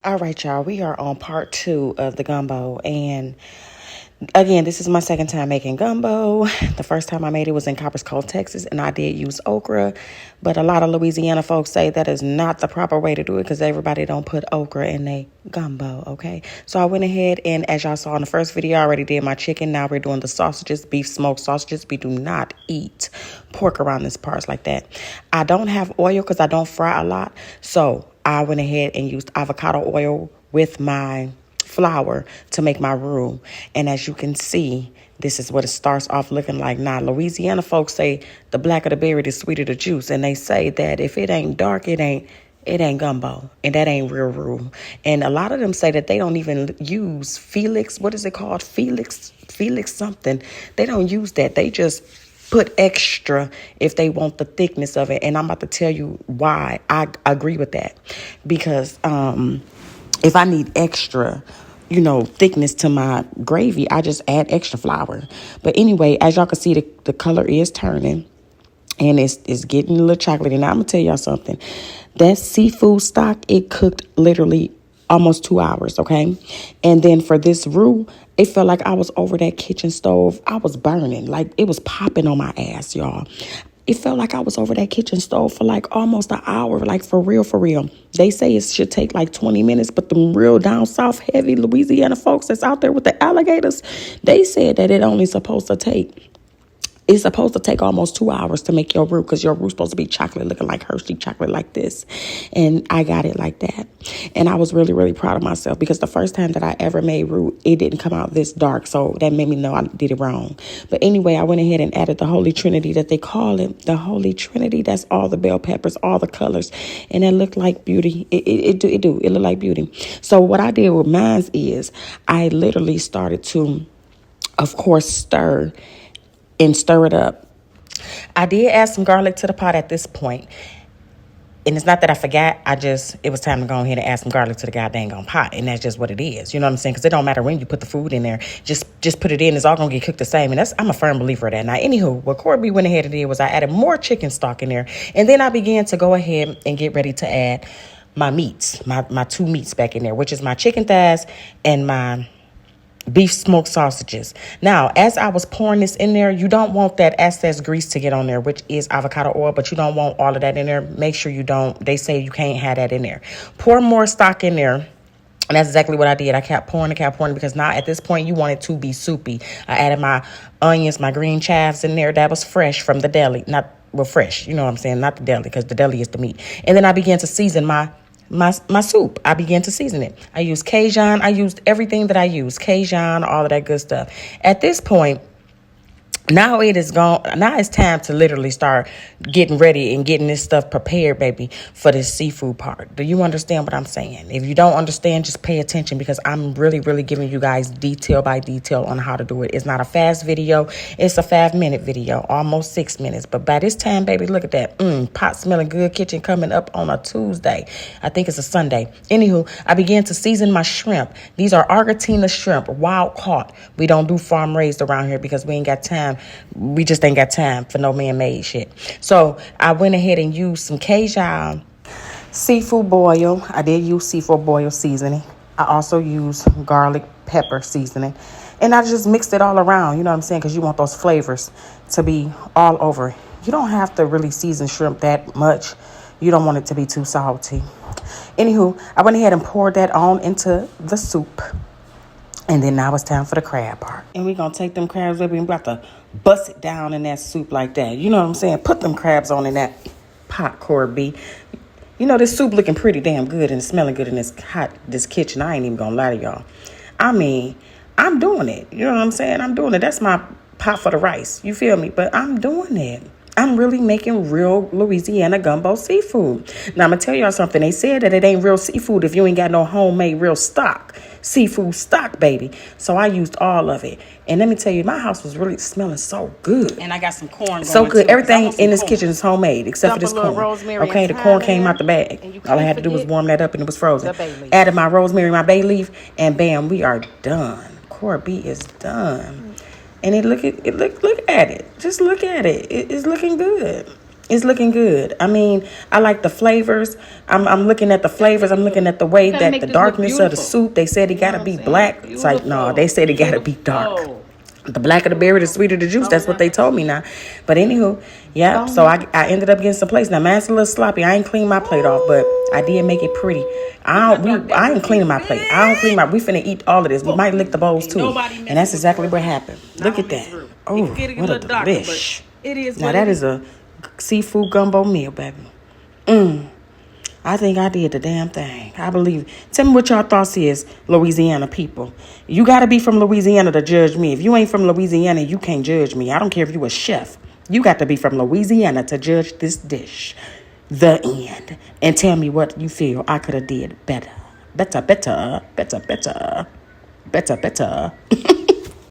All right, y'all, we are on part 2 of the gumbo. And again, this is my second time making gumbo. The first time I made it was in Copperas Cove, Texas, and I did use okra. But a lot of Louisiana folks say that is not the proper way to do it because everybody don't put okra in their gumbo, okay? So I went ahead and, as y'all saw in the first video, I already did my chicken. Now we're doing the sausages, beef smoked sausages. We do not eat pork around this parts like that. I don't have oil because I don't fry a lot. So I went ahead and used avocado oil with my flour to make my roux. And as you can see, this is what it starts off looking like. Now, Louisiana folks say the blacker the berry, the sweeter the juice. And they say that if it ain't dark, it ain't gumbo, and that ain't real roux. And a lot of them say that they don't even use Felix. What is it called? Felix something. They don't use that. They just put extra if they want the thickness of it. And I'm about to tell you why I agree with that. Because if I need extra, thickness to my gravy, I just add extra flour. But anyway, as y'all can see, the color is turning. And it's getting a little chocolatey. Now, I'm going to tell y'all something. That seafood stock, it cooked literally almost 2 hours, okay? And then for this roux, it felt like I was over that kitchen stove. I was burning. Like, it was popping on my ass, y'all. It felt like I was over that kitchen stove for like almost an hour, like for real, for real. They say it should take like 20 minutes, but the real down south heavy Louisiana folks that's out there with the alligators, they said that it's supposed to take almost 2 hours to make your roux because your roux supposed to be chocolate, looking like Hershey chocolate like this. And I got it like that. And I was really, really proud of myself because the first time that I ever made roux, it didn't come out this dark. So that made me know I did it wrong. But anyway, I went ahead and added the Holy Trinity that they call it. The Holy Trinity, that's all the bell peppers, all the colors. And it looked like beauty. It looked like beauty. So what I did with mine is I literally started to, of course, stir it up. I did add some garlic to the pot at this point. And it's not that I forgot. It was time to go ahead and add some garlic to the goddamn pot. And that's just what it is. You know what I'm saying? Because it don't matter when you put the food in there. Just put it in. It's all going to get cooked the same. And I'm a firm believer of that. Now, anywho, what Cora went ahead and did was I added more chicken stock in there. And then I began to go ahead and get ready to add my meats, my two meats back in there, which is my chicken thighs and my beef smoked sausages. Now, as I was pouring this in there, you don't want that excess grease to get on there, which is avocado oil, but you don't want all of that in there. Make sure you don't. They say you can't have that in there. Pour more stock in there. And that's exactly what I did. I kept pouring because now at this point you want it to be soupy. I added my onions, my green chives in there. That was fresh from the deli. Fresh. You know what I'm saying? Not the deli, because the deli is the meat. And then I began to season my soup. I began to season it. I used Cajun. I used everything that I used. Cajun, all of that good stuff. At this point, now it is gone. Now it's time to literally start getting ready and getting this stuff prepared, baby, for this seafood part. Do you understand what I'm saying? If you don't understand, just pay attention because I'm really, really giving you guys detail by detail on how to do it. It's not a fast video. It's a 5-minute video, almost 6 minutes. But by this time, baby, look at that. Pot smelling good kitchen coming up on a Tuesday. I think it's a Sunday. Anywho, I began to season my shrimp. These are Argentina shrimp, wild caught. We don't do farm raised around here because we ain't got time. We just ain't got time for no man-made shit. So I went ahead and used some Cajun seafood boil. I did use seafood boil seasoning. I also used garlic pepper seasoning. And I just mixed it all around, you know what I'm saying? Because you want those flavors to be all over. You don't have to really season shrimp that much. You don't want it to be too salty. Anywho, I went ahead and poured that on into the soup. And then now it's time for the crab part. And we're going to take them crabs, baby, and we're about to bust it down in that soup like that. You know what I'm saying? Put them crabs on in that pot, Cora B. You know, this soup looking pretty damn good and smelling good in this kitchen. I ain't even going to lie to y'all. I mean, I'm doing it. You know what I'm saying? I'm doing it. That's my pot for the rice. You feel me? But I'm doing it. I'm really making real Louisiana gumbo seafood. Now, I'm going to tell y'all something. They said that it ain't real seafood if you ain't got no homemade real stock. Seafood stock, baby. So I used all of it. And let me tell you, my house was really smelling so good. And I got some corn going so good. Too, everything in this kitchen is homemade except for this corn. Okay, the corn came out the bag. All I had to do was warm that up and it was frozen. Added my rosemary, my bay leaf, and bam, we are done. Cora B is done. And look at it. Just look at it. It's looking good. It's looking good. I mean, I like the flavors. I'm looking at the flavors. I'm looking at the way that the darkness of the soup. They said it gotta be black. It's like, no, they said it gotta be dark. The blacker the berry, the sweeter the juice. That's what they told me now. But anywho, yeah. So I ended up getting some plates. Now mine's a little sloppy. I ain't clean my plate off, but I did make it pretty. I ain't cleaning my plate. I don't clean my. We finna eat all of this. We might lick the bowls too, and that's exactly what happened. Look at that. Oh, what a delish. Now that is a seafood gumbo meal, baby. I think I did the damn thing. I believe. Tell me what y'all thoughts is, Louisiana people. You got to be from Louisiana to judge me. If you ain't from Louisiana, you can't judge me. I don't care if you a chef. You got to be from Louisiana to judge this dish. The end. And tell me what you feel I could have did better. Better.